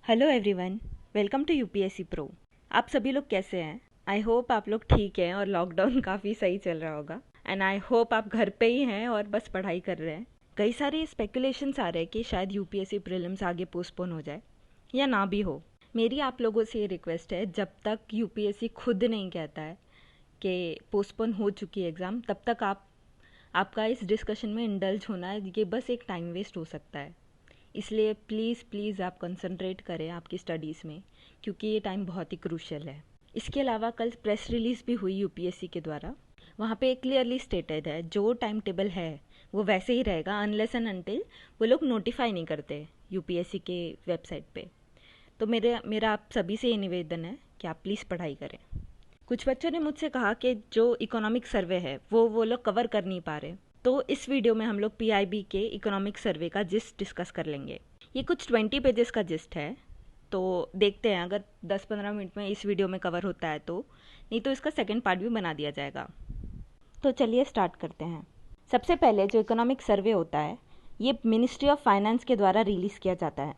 Hello everyone, welcome to UPSC pro. आप सभी लोग कैसे हैं? आई होप आप लोग ठीक हैं और लॉकडाउन काफ़ी सही चल रहा होगा। एंड आई होप आप घर पे ही हैं और बस पढ़ाई कर रहे हैं। कई सारे स्पेकुलेशंस आ रहे हैं कि शायद यूपीएससी प्रीलिम्स आगे पोस्टपोन हो जाए या ना भी हो। मेरी आप लोगों से ये रिक्वेस्ट है, जब तक यूपीएससी खुद नहीं कहता है कि पोस्टपोन हो चुकी है एग्ज़ाम, तब तक आपका इस डिस्कशन में इंडल्ज होना ये बस एक टाइम वेस्ट हो सकता है। इसलिए प्लीज़ प्लीज़ आप कंसंट्रेट करें आपकी स्टडीज़ में, क्योंकि ये टाइम बहुत ही क्रूशियल है। इसके अलावा कल प्रेस रिलीज़ भी हुई यूपीएससी के द्वारा। वहाँ पे क्लियरली स्टेटेड है जो टाइम टेबल है वो वैसे ही रहेगा अनलेस एंड अनटिल वो लोग नोटिफाई नहीं करते यूपीएससी के वेबसाइट पे। तो मेरा आप सभी से ये निवेदन है कि आप प्लीज़ पढ़ाई करें। कुछ बच्चों ने मुझसे कहा कि जो इकोनॉमिक सर्वे है वो लोग कवर कर नहीं पा रहे, तो इस वीडियो में हम लोग पीआईबी के इकोनॉमिक सर्वे का जिस्ट डिस्कस कर लेंगे। ये कुछ 20 पेजेस का जिस्ट है, तो देखते हैं अगर 10-15 मिनट में इस वीडियो में कवर होता है तो, नहीं तो इसका सेकंड पार्ट भी बना दिया जाएगा। तो चलिए स्टार्ट करते हैं। सबसे पहले जो इकोनॉमिक सर्वे होता है ये मिनिस्ट्री ऑफ फाइनेंस के द्वारा रिलीज़ किया जाता है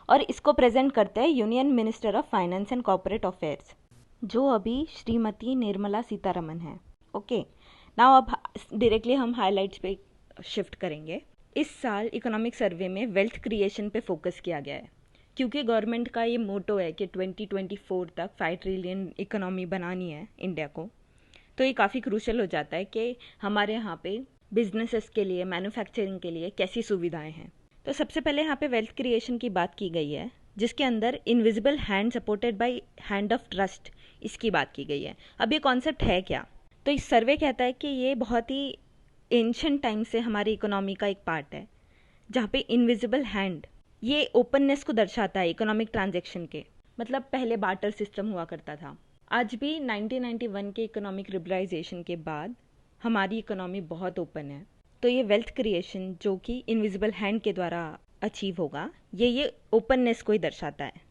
और इसको प्रेजेंट करते हैं union minister of finance and corporate affairs, जो अभी श्रीमती निर्मला सीतारमन है। ओके, नाउ अब डायरेक्टली हम हाइलाइट्स पे शिफ्ट करेंगे। इस साल इकोनॉमिक सर्वे में वेल्थ क्रिएशन पे फोकस किया गया है, क्योंकि गवर्नमेंट का ये मोटो है कि 2024 तक 5 ट्रिलियन इकोनॉमी बनानी है इंडिया को। तो ये काफ़ी क्रूशल हो जाता है कि हमारे यहाँ पे बिजनेसेस के लिए, मैन्युफैक्चरिंग के लिए कैसी सुविधाएं हैं। तो सबसे पहले यहाँ पे वेल्थ क्रिएशन की बात की गई है, जिसके अंदर invisible hand supported by hand of trust, इसकी बात की गई है। अब ये कॉन्सेप्ट है क्या? तो इस सर्वे कहता है कि ये बहुत ही एंशिएंट टाइम से हमारी इकोनॉमी का एक पार्ट है, जहाँ पे इनविजिबल हैंड ये ओपननेस को दर्शाता है इकोनॉमिक ट्रांजैक्शन के। मतलब पहले बार्टर सिस्टम हुआ करता था। आज भी 1991 के इकोनॉमिक लिबरलाइजेशन के बाद हमारी इकोनॉमी बहुत ओपन है। तो ये वेल्थ क्रिएशन जो कि इनविजिबल हैंड के द्वारा अचीव होगा, ये ओपननेस को ही दर्शाता है।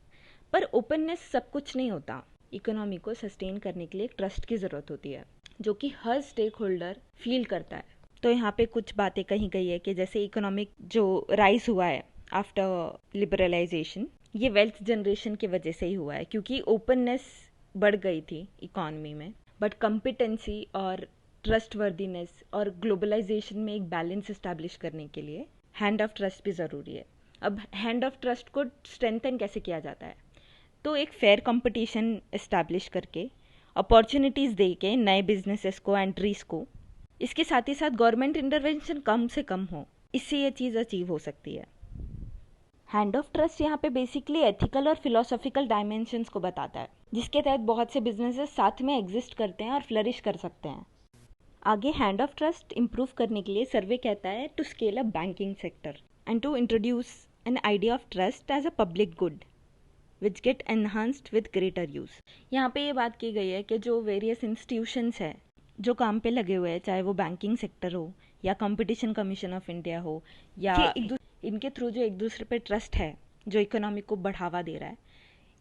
पर ओपननेस सब कुछ नहीं होता। इकोनॉमी को सस्टेन करने के लिए एक ट्रस्ट की ज़रूरत होती है, जो कि हर स्टेक होल्डर फील करता है। तो यहाँ पे कुछ बातें कही गई है कि जैसे इकोनॉमिक जो राइज हुआ है आफ्टर लिबरलाइजेशन, ये वेल्थ जनरेशन की वजह से ही हुआ है, क्योंकि ओपननेस बढ़ गई थी इकॉनमी में। बट कॉम्पिटेंसी और ट्रस्टवर्दीनेस और ग्लोबलाइजेशन में एक बैलेंस इस्टेब्लिश करने के लिए हैंड ऑफ ट्रस्ट भी ज़रूरी है। अब हैंड ऑफ ट्रस्ट को स्ट्रेंथन कैसे किया जाता है? तो एक फेयर कंपटीशन इस्टेब्लिश करके, अपॉर्चुनिटीज़ दे के नए बिजनेसेस को, एंट्रीज को, इसके साथ ही साथ गवर्नमेंट इंटरवेंशन कम से कम हो, इससे ये चीज़ अचीव हो सकती है। हैंड ऑफ ट्रस्ट यहाँ पे बेसिकली एथिकल और फिलोसॉफिकल डायमेंशंस को बताता है, जिसके तहत बहुत से बिजनेसेस साथ में एग्जिस्ट करते हैं और फ्लरिश कर सकते हैं। आगे हैंड ऑफ ट्रस्ट इंप्रूव करने के लिए सर्वे कहता है to scale up banking sector and to introduce an idea of trust as a public good which get enhanced with greater use. यहाँ पे ये बात की गई है कि जो वेरियस इंस्टीट्यूशंस है जो काम पे लगे हुए हैं, चाहे वो बैंकिंग सेक्टर हो या कंपटीशन कमीशन ऑफ इंडिया हो, या इनके थ्रू जो एक दूसरे पे ट्रस्ट है जो इकोनॉमी को बढ़ावा दे रहा है,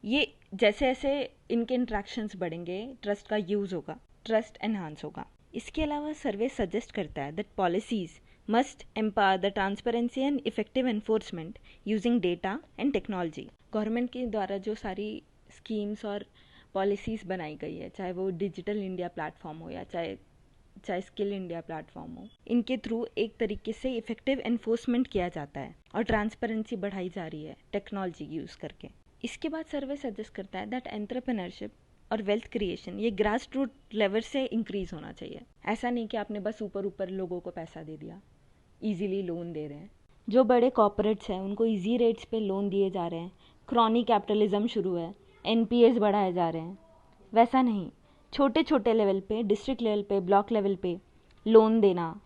ये जैसे जैसे इनके इंट्रैक्शंस बढ़ेंगे ट्रस्ट का यूज़ होगा, ट्रस्ट एनहांस होगा। इसके अलावा सर्वे सजेस्ट करता है that policies must empower the transparency and effective enforcement using data and technology. Government के द्वारा जो सारी स्कीम्स और पॉलिसीज़ बनाई गई है, चाहे वो डिजिटल इंडिया प्लेटफॉर्म हो या चाहे स्किल इंडिया प्लेटफॉर्म हो, इनके थ्रू एक तरीके से इफेक्टिव एनफोर्समेंट किया जाता है और ट्रांसपेरेंसी बढ़ाई जा रही है टेक्नोलॉजी यूज़ करके। इसके बाद सर्वे सजेस्ट करता है दैट एंटरप्रेन्योरशिप और वेल्थ क्रिएशन ये ग्रास रूट लेवल से इंक्रीज होना चाहिए। ऐसा नहीं कि आपने बस ऊपर ऊपर लोगों को पैसा दे दिया, इजीली लोन दे रहे हैं। जो बड़े कॉर्पोरेट्स हैं उनको इजी रेट्स पे लोन दिए जा रहे हैं, क्रॉनी कैपिटलिज्म शुरू है, एनपीएस बढ़ाए जा रहे हैं। वैसा नहीं, छोटे छोटे लेवल पे, डिस्ट्रिक्ट लेवल पे, ब्लॉक लेवल पे लोन देना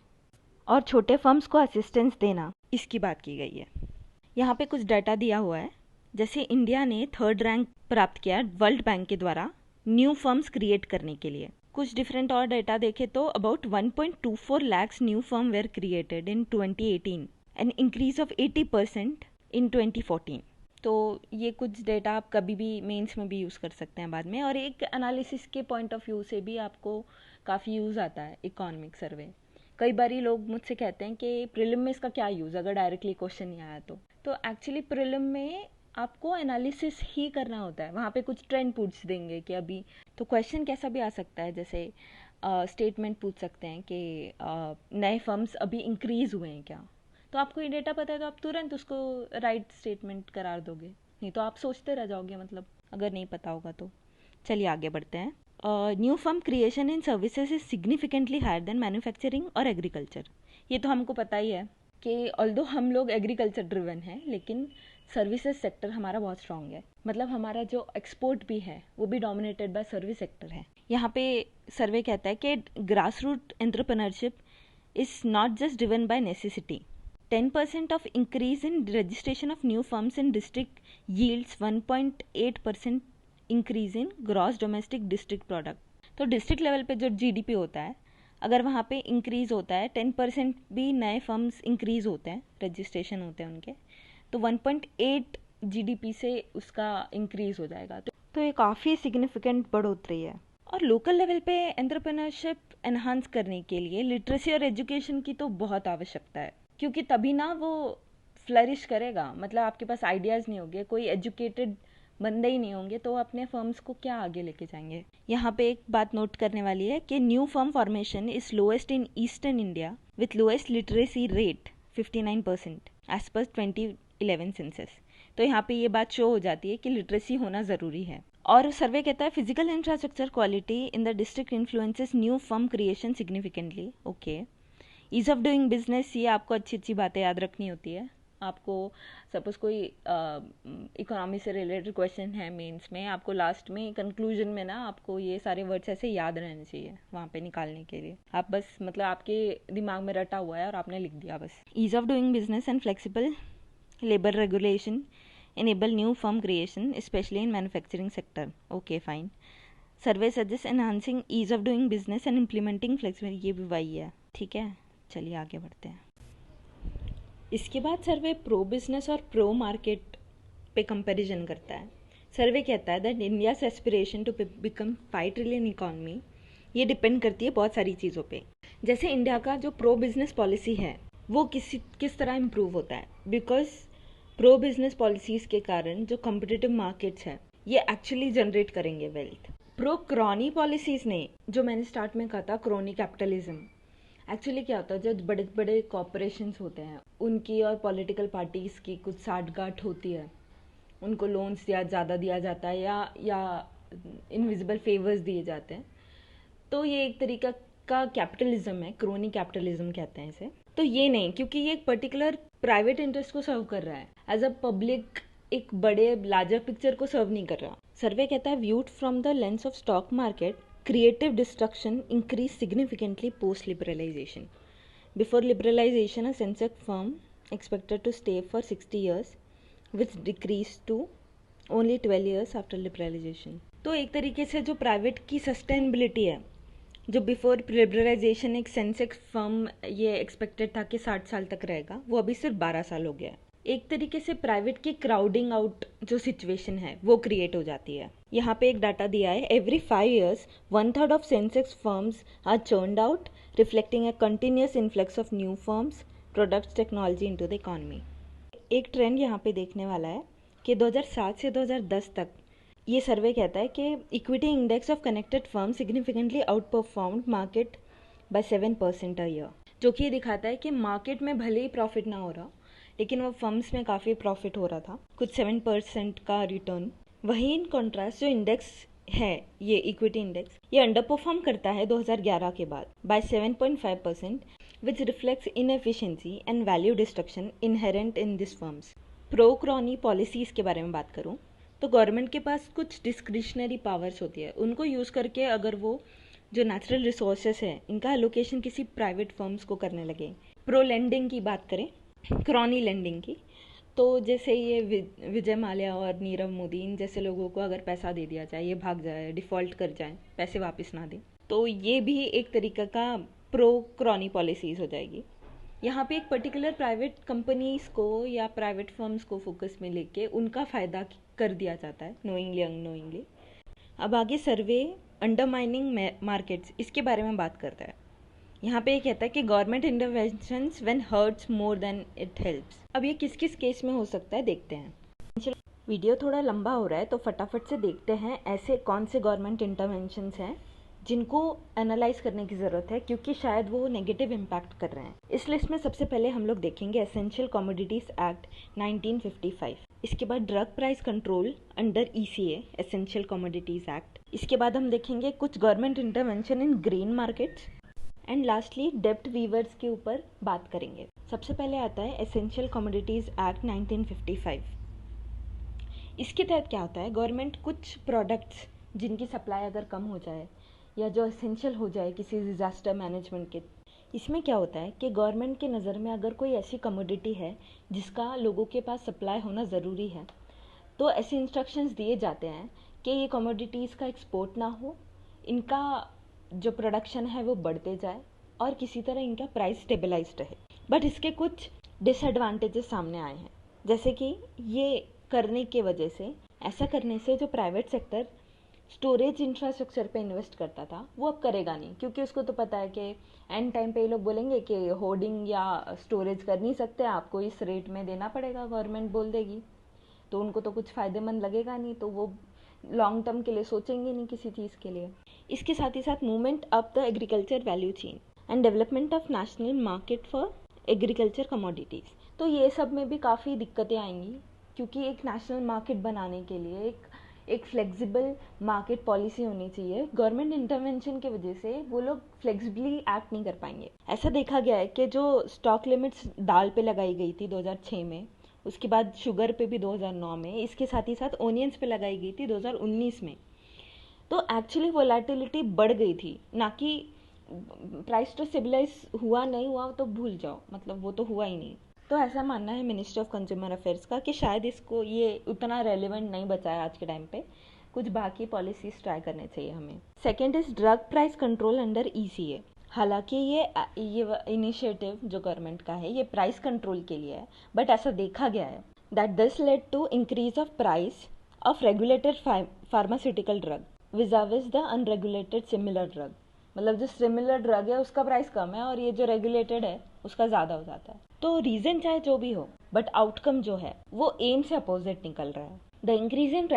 और छोटे फर्म्स को असिस्टेंस देना, इसकी बात की गई है। यहाँ पे कुछ डाटा दिया हुआ है। जैसे इंडिया ने 3rd रैंक प्राप्त किया वर्ल्ड बैंक के द्वारा न्यू फर्म्स क्रिएट करने के लिए। कुछ डिफरेंट और डाटा देखे तो about 1.24 lakhs new firm were created in 2018 an increase of 80% in 2014। तो ये कुछ डेटा आप कभी भी मेंस में भी यूज़ कर सकते हैं बाद में, और एक एनालिसिस के पॉइंट ऑफ व्यू से भी आपको काफ़ी यूज़ आता है इकोनॉमिक सर्वे। कई बार लोग मुझसे कहते हैं कि प्रीलिम में इसका क्या यूज़ अगर डायरेक्टली क्वेश्चन नहीं आया तो एक्चुअली प्रीलिम में आपको एनालिसिस ही करना होता है। वहाँ पे कुछ ट्रेंड पूछ देंगे कि अभी, तो क्वेश्चन कैसा भी आ सकता है, जैसे स्टेटमेंट पूछ सकते हैं कि नए फर्म्स अभी इंक्रीज़ हुए हैं क्या। तो आपको ये डेटा पता है तो आप तुरंत उसको राइट स्टेटमेंट करार दोगे, नहीं तो आप सोचते रह जाओगे, मतलब अगर नहीं पता होगा तो। चलिए आगे बढ़ते हैं। New firm creation in services is significantly higher than manufacturing और एग्रीकल्चर। ये तो हमको पता ही है कि ऑल्दो हम लोग एग्रीकल्चर ड्रिवन है, लेकिन सर्विसेज सेक्टर हमारा बहुत स्ट्रांग है। मतलब हमारा जो एक्सपोर्ट भी है वो भी डोमिनेटेड बाय सर्विस सेक्टर है। यहाँ पे सर्वे कहता है कि grass root entrepreneurship is not just driven by necessity. 10% of increase in registration of new firms in district yields 1.8% increase in gross domestic district product। तो डिस्ट्रिक्ट लेवल पे जो GDP होता है, अगर वहाँ पे इंक्रीज होता है 10% भी, नए फर्म्स इंक्रीज होते हैं, रजिस्ट्रेशन होते हैं उनके, तो 1.8 जीडीपी से उसका इंक्रीज हो जाएगा। तो ये काफ़ी सिग्निफिकेंट बढ़ोतरी है। और लोकल लेवल पे एंटरप्रेन्योरशिप एनहांस करने के लिए लिटरेसी और एजुकेशन की तो बहुत आवश्यकता है, क्योंकि तभी ना वो फ्लरिश करेगा। मतलब आपके पास आइडियाज़ नहीं होंगे, कोई एजुकेटेड बंदे ही नहीं होंगे, तो अपने फर्म्स को क्या आगे लेके जाएंगे। यहाँ पे एक बात नोट करने वाली है कि new firm formation is lowest in eastern India with lowest literacy rate 59% as per 2011 census. तो यहाँ पे ये बात शो हो जाती है कि लिटरेसी होना ज़रूरी है। और सर्वे कहता है physical infrastructure quality in the district influences new firm creation significantly. Okay, ease of doing business, ये आपको अच्छी अच्छी बातें याद रखनी होती है। आपको सपोज कोई इकोनॉमी से रिलेटेड क्वेश्चन है मेंस में, आपको लास्ट में कंक्लूजन में ना आपको ये सारे वर्ड्स ऐसे याद रहने चाहिए वहाँ पे निकालने के लिए। आप बस मतलब आपके दिमाग में रटा हुआ है और आपने लिख दिया बस। Ease of doing business and flexible labour regulation enable new firm creation especially in manufacturing sector. Okay, fine. Survey suggests enhancing ease of doing business and implementing flexibility। ये भी वही है, ठीक है। चलिए आगे बढ़ते हैं। इसके बाद सर्वे प्रो बिजनेस और प्रो मार्केट पे कंपैरिजन करता है। सर्वे कहता है that India's aspiration to become 5 trillion economy, ये डिपेंड करती है बहुत सारी चीज़ों पे। जैसे इंडिया का जो प्रो बिजनेस पॉलिसी है वो किस तरह इम्प्रूव होता है, बिकॉज प्रो बिजनेस पॉलिसीज़ के कारण जो कम्पिटिटिव मार्केट्स हैं ये एक्चुअली जनरेट करेंगे वेल्थ। प्रो क्रॉनी पॉलिसीज़ ने, जो मैंने स्टार्ट में कहा था क्रोनी कैपिटलिज्म, एक्चुअली क्या होता है, जब बड़े बड़े कॉरपोरेशंस होते हैं उनकी और पॉलिटिकल पार्टीज़ की कुछ साठगांठ होती है, उनको लोन्स ज़्यादा दिया जाता है या इनविजिबल फेवर्स दिए जाते हैं, तो ये एक तरीका का कैपिटलिज्म है, क्रोनी कैपिटलिज्म कहते हैं इसे। तो ये नहीं, क्योंकि ये एक पर्टिकुलर प्राइवेट इंटरेस्ट को सर्व कर रहा है, एज अ पब्लिक एक बड़े लार्जर पिक्चर को सर्व नहीं कर रहा। सर्वे कहता है viewed from the lens of stock market, creative destruction increased significantly post liberalization. Before liberalization, a Sensex firm expected to stay for 60 years, which decreased to only 12 years after liberalization. तो एक तरीके से जो प्राइवेट की sustainability है, जो before liberalisation एक Sensex firm ये एक्सपेक्टेड था कि 60 साल तक रहेगा, वो अभी सिर्फ 12 साल हो गया है। एक तरीके से प्राइवेट की क्राउडिंग आउट जो सिचुएशन है वो क्रिएट हो जाती है। यहाँ पे एक डाटा दिया है, every 5 years 1/3 of Sensex firms are churned out, reflecting a continuous influx of new firms, products, technology into the economy. एक ट्रेंड यहाँ पे देखने वाला है कि 2007 से 2010 तक ये सर्वे कहता है कि equity index of connected firm significantly outperformed market by 7% a year, जो कि ये दिखाता है कि मार्केट में भले ही प्रॉफिट ना हो रहा, लेकिन वो फर्म्स में काफ़ी प्रॉफिट हो रहा था, कुछ 7% का रिटर्न। वहीं इन कॉन्ट्रास्ट जो इंडेक्स है, ये इक्विटी इंडेक्स, ये अंडर परफॉर्म करता है 2011 के बाद by 7.5%, which reflects inefficiency and value destruction inherent in this firms. Pro crony policies के बारे में बात करूँ तो गवर्नमेंट के पास कुछ डिस्क्रिशनरी पावर्स होती है, उनको यूज़ करके अगर वो जो नेचुरल रिसोर्सेज है इनका एलोकेशन किसी प्राइवेट फर्म्स को करने लगे। प्रो लेंडिंग की बात करें, क्रॉनी लेंडिंग की, तो जैसे ये विजय माल्या और नीरव मोदी इन जैसे लोगों को अगर पैसा दे दिया जाए, ये भाग जाए, डिफ़ॉल्ट कर जाए, पैसे वापस ना दें, तो ये भी एक तरीका का प्रो क्रॉनी पॉलिसीज़ हो जाएगी। यहाँ पे एक पर्टिकुलर प्राइवेट कंपनीज़ को या प्राइवेट फर्म्स को फोकस में लेके उनका फ़ायदा कर दिया जाता है, नोइंगली अननोइंगली। अब आगे सर्वे अंडरमाइनिंग मार्केट्स, इसके बारे में बात करता है। यहाँ पे ये कहता है कि government interventions when hurts more than it helps. अब ये किस किस केस में हो सकता है देखते हैं। वीडियो थोड़ा लंबा हो रहा है तो फटाफट से देखते हैं ऐसे कौन से गवर्नमेंट इंटरवेंशंस हैं जिनको एनालाइज करने की ज़रूरत है, क्योंकि शायद वो नेगेटिव इम्पैक्ट कर रहे हैं। इस लिस्ट में सबसे पहले हम लोग देखेंगे एसेंशियल कमोडिटीज़ एक्ट 1955। इसके बाद drug price control under ECA essential commodities act. इसके बाद हम देखेंगे कुछ government intervention in grain markets and lastly डेब्ट वीवर्स के ऊपर बात करेंगे। सबसे पहले आता है एसेंशियल कमोडिटीज़ एक्ट 1955। इसके तहत क्या होता है, गवर्नमेंट कुछ प्रोडक्ट्स जिनकी सप्लाई अगर कम हो जाए या जो एसेंशियल हो जाए किसी डिज़ास्टर मैनेजमेंट के, इसमें क्या होता है कि गवर्नमेंट के नज़र में अगर कोई ऐसी कमोडिटी है जिसका लोगों के पास सप्लाई होना ज़रूरी है, तो ऐसे इंस्ट्रक्शंस दिए जाते हैं कि ये कमोडिटीज़ का एक्सपोर्ट ना हो, इनका जो प्रोडक्शन है वो बढ़ते जाए और किसी तरह इनका प्राइस स्टेबलाइज्ड रहे। बट इसके कुछ डिसएडवांटेजेस सामने आए हैं, जैसे कि ये करने के वजह से, ऐसा करने से जो प्राइवेट सेक्टर स्टोरेज इंफ्रास्ट्रक्चर पे इन्वेस्ट करता था वो अब करेगा नहीं, क्योंकि उसको तो पता है कि एंड टाइम पे ये लोग बोलेंगे कि होर्डिंग या स्टोरेज कर नहीं सकते, आपको इस रेट में देना पड़ेगा, गवर्नमेंट बोल देगी, तो उनको तो कुछ फ़ायदेमंद लगेगा नहीं, तो वो लॉन्ग टर्म के लिए सोचेंगे नहीं किसी चीज़ के लिए। इसके साथ ही साथ movement up the agriculture value chain and development of national market for agriculture commodities, तो ये सब में भी काफ़ी दिक्कतें आएंगी, क्योंकि एक नेशनल मार्केट बनाने के लिए एक फ्लेक्सिबल मार्केट पॉलिसी होनी चाहिए। गवर्नमेंट इंटरवेंशन की वजह से वो लोग फ्लेक्सिबली एक्ट नहीं कर पाएंगे। ऐसा देखा गया है कि जो स्टॉक लिमिट्स दाल पे लगाई गई थी 2006 में, उसके बाद शुगर पे भी 2009 में, इसके साथ ही साथ ओनियंस पे लगाई गई थी 2019 में, तो एक्चुअली वोलेटिलिटी बढ़ गई थी, ना कि प्राइस तो स्टेबलाइज हुआ नहीं हुआ तो भूल जाओ, मतलब वो तो हुआ ही नहीं। तो ऐसा मानना है मिनिस्ट्री ऑफ कंज्यूमर अफेयर्स का कि शायद इसको ये उतना रेलेवेंट नहीं बचा है आज के टाइम पे, कुछ बाकी पॉलिसीज ट्राई करने चाहिए हमें। Second is drug price control under ECA। हालांकि ये इनिशिएटिव जो गवर्नमेंट का है ये प्राइस कंट्रोल के लिए है, बट ऐसा देखा गया है that this led to increase of price of regulated pharmaceutical drug vis a vis the unregulated similar drug. मतलब जो सिमिलर ड्रग है उसका प्राइस कम है और ये जो रेगुलेटेड है उसका ज़्यादा हो जाता है। तो रीज़न चाहे जो भी हो, बट आउटकम जो है वो एम से अपोजिट निकल रहा है। The increase in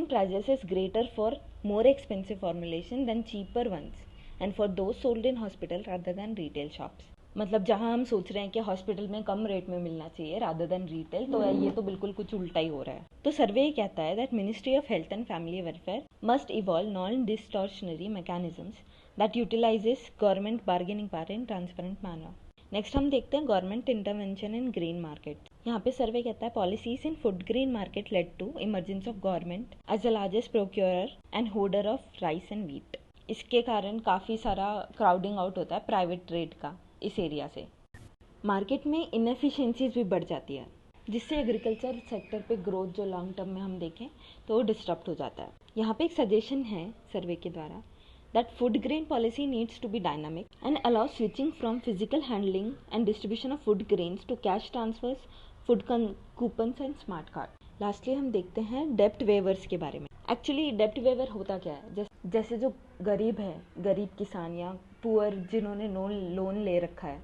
prices is greater for more expensive formulation than cheaper ones and for those sold in hospital rather than retail shops। मतलब जहाँ हम सोच रहे हैं कि हॉस्पिटल में कम रेट में मिलना चाहिए rather than retail, तो ये तो बिल्कुल कुछ उल्टा ही हो रहा है। तो सर्वे कहता है that Ministry of Health and Family Welfare must evolve non-distortionary mechanisms that utilizes government bargaining power in transparent manner। Next हम देखते हैं government intervention in grain market. यहाँ पे सर्वे कहता है policies in food grain market led to emergence of government as the largest procurer and holder of rice and wheat. इसके कारण काफ़ी सारा क्राउडिंग आउट होता है प्राइवेट ट्रेड का इस एरिया से। मार्केट में इनएफिशिएंसीज भी बढ़ जाती है, जिससे एग्रीकल्चर सेक्टर पे ग्रोथ जो लॉन्ग टर्म में हम देखें तो वो डिस्टर्ब हो जाता है। यहाँ पे एक सजेशन है सर्वे के द्वारा that food grain policy needs to be dynamic and allow switching from physical handling and distribution of food grains to cash transfers, food coupons and smart card। Lastly हम देखते हैं डेप्ट वेवर्स के बारे में। एक्चुअली डेप्ट waiver होता क्या है, जैसे जो गरीब है, गरीब किसान या पुअर जिन्होंने लोन ले रखा है,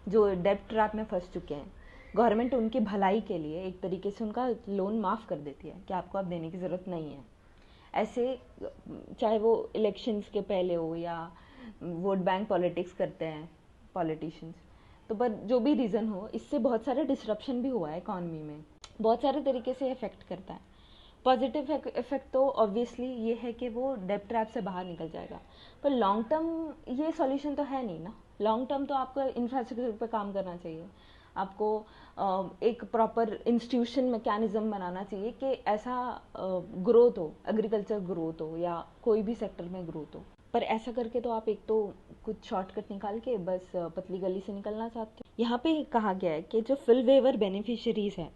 जो डेप्ट ट्रैप में फंस चुके हैं, गवर्नमेंट उनकी भलाई के लिए एक तरीके से उनका लोन माफ़ कर देती है कि आपको अब देने की ज़रूरत नहीं है। ऐसे चाहे वो इलेक्शंस के पहले हो या वोट बैंक पॉलिटिक्स करते हैं पॉलिटिशियंस, तो पर जो भी रीज़न हो, इससे बहुत सारा डिसरप्शन भी हुआ है इकॉनमी में, बहुत सारे तरीके से इफेक्ट करता है। पॉजिटिव इफेक्ट तो ऑब्वियसली ये है कि वो डेब्ट ट्रैप से बाहर निकल जाएगा, पर लॉन्ग टर्म ये सॉल्यूशन तो है नहीं ना। लॉन्ग टर्म तो आपको इंफ्रास्ट्रक्चर पे काम करना चाहिए, आपको एक प्रॉपर इंस्टीट्यूशन मैकेनिज्म बनाना चाहिए कि ऐसा ग्रोथ हो, एग्रीकल्चर ग्रोथ हो या कोई भी सेक्टर में ग्रोथ हो। पर ऐसा करके तो आप एक तो कुछ शॉर्टकट निकाल के बस पतली गली से निकलना चाहते हो। यहाँ पे कहा गया है कि जो फुल वेवर बेनिफिशियरीज है,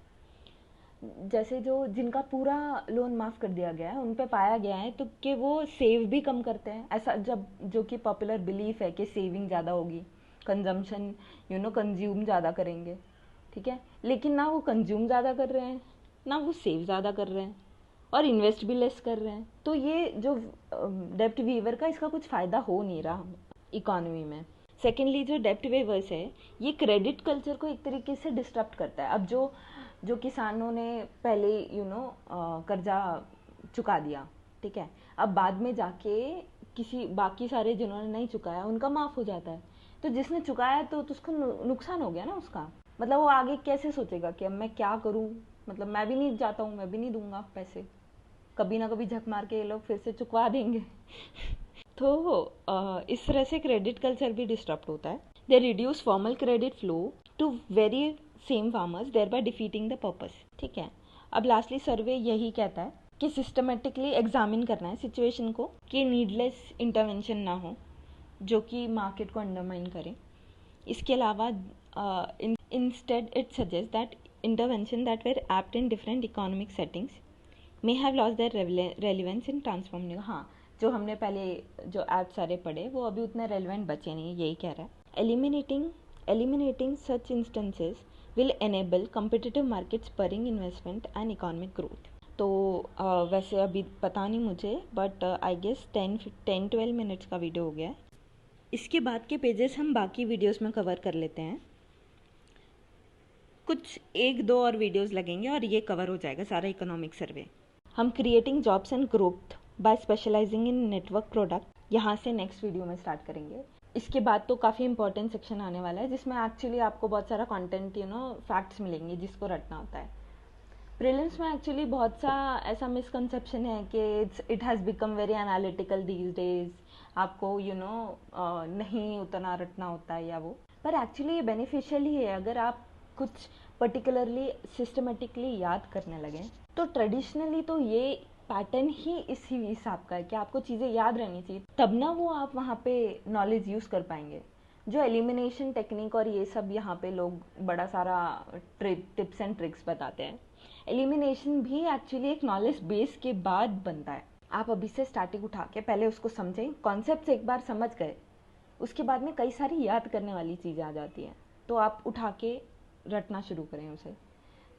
जैसे जो जिनका पूरा लोन माफ़ कर दिया गया है, उन पे पाया गया है तो कि वो सेव भी कम करते हैं, ऐसा जब जो कि पॉपुलर बिलीफ है कि सेविंग ज़्यादा होगी, कंजम्पशन कंज्यूम ज़्यादा करेंगे, ठीक है, लेकिन ना वो कंज्यूम ज़्यादा कर रहे हैं, ना वो सेव ज़्यादा कर रहे हैं और इन्वेस्ट भी लेस कर रहे हैं। तो ये जो डेप्ट वीवर का इसका कुछ फ़ायदा हो नहीं रहा इकॉनमी में। सेकेंडली जो डेप्ट वेवर्स है ये क्रेडिट कल्चर को एक तरीके से डिस्टर्ब करता है। अब जो जो किसानों ने पहले कर्जा चुका दिया, ठीक है, अब बाद में जाके किसी बाकी सारे जिन्होंने नहीं चुकाया उनका माफ़ हो जाता है। तो जिसने चुकाया तो उसको नुकसान हो गया ना उसका, मतलब वो आगे कैसे सोचेगा कि अब मैं क्या करूँ, मतलब मैं भी नहीं जाता हूँ, मैं भी नहीं दूंगा पैसे, कभी ना कभी झक मार के ये लोग फिर से चुकवा देंगे। तो इस तरह से क्रेडिट कल्चर भी डिस्टर्ब होता है। They reduce formal credit flow to very same farmers thereby defeating the purpose, ठीक है। अब लास्टली सर्वे यही कहता है कि सिस्टमेटिकली एग्जामिन करना है सिचुएशन को, कि नीडलेस इंटरवेंशन ना हो जो कि मार्केट को अंडरमाइन करे। इसके अलावा instead it suggest that intervention that were apt in different economic settings may have lost their relevance in transforming. हाँ, जो हमने पहले जो ऐप सारे पढ़े वो अभी उतने रेलिवेंट बचे नहीं, यही कह रहा है। Eliminating such instances will enable competitive market spurring investment and economic growth. तो वैसे अभी पता नहीं मुझे, बट आई गेस 10-12 मिनट्स का वीडियो हो गया है। इसके बाद के पेजेस हम बाकी वीडियोस में कवर कर लेते हैं, कुछ 1-2 और वीडियोस लगेंगे और ये कवर हो जाएगा सारा इकोनॉमिक सर्वे। हम creating jobs and growth by specialising in network product, यहाँ से नेक्स्ट वीडियो में स्टार्ट करेंगे। इसके बाद तो काफ़ी इंपॉर्टेंट सेक्शन आने वाला है जिसमें एक्चुअली आपको बहुत सारा कंटेंट फैक्ट्स मिलेंगे जिसको रटना होता है। प्रीलिम्स में एक्चुअली बहुत सा ऐसा मिसकंसेप्शन है कि it has become very analytical these days, आपको नहीं उतना रटना होता है या वो, पर एक्चुअली ये बेनिफिशियल ही है अगर आप कुछ पर्टिकुलरली सिस्टमेटिकली याद करने लगें। तो ट्रेडिशनली तो ये पैटर्न ही इसी हिसाब का है कि आपको चीज़ें याद रहनी चाहिए, तब ना वो आप वहाँ पे नॉलेज यूज़ कर पाएंगे। जो एलिमिनेशन टेक्निक और ये सब यहाँ पे लोग बड़ा सारा टिप्स एंड ट्रिक्स बताते हैं, एलिमिनेशन भी एक्चुअली एक नॉलेज बेस के बाद बनता है। आप अभी से स्टार्टिंग उठा के पहले उसको समझें, कॉन्सेप्ट एक बार समझ गए उसके बाद में कई सारी याद करने वाली चीज़ें आ जाती हैं, तो आप उठा के रटना शुरू करें उसे,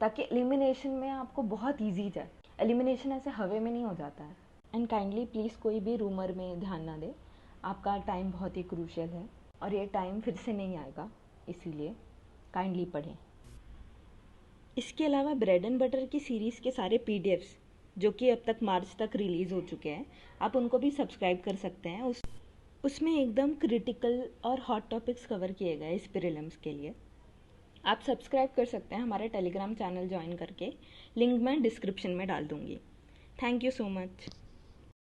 ताकि एलिमिनेशन में आपको बहुत ईजी जाए। एलिमिनेशन ऐसे हवे में नहीं हो जाता है। एंड काइंडली प्लीज़ कोई भी रूमर में ध्यान ना दे, आपका टाइम बहुत ही क्रूशियल है और ये टाइम फिर से नहीं आएगा, इसीलिए काइंडली पढ़ें। इसके अलावा ब्रेड एंड बटर की सीरीज़ के सारे पीडीएफ्स जो कि अब तक मार्च तक रिलीज़ हो चुके हैं, आप उनको भी सब्सक्राइब कर सकते हैं। उसमें एकदम क्रिटिकल और हॉट टॉपिक्स कवर किए गए इस प्रीलिम्स के लिए। आप सब्सक्राइब कर सकते हैं हमारे टेलीग्राम चैनल ज्वाइन करके, लिंक मैं डिस्क्रिप्शन में डाल दूँगी। Thank you so much.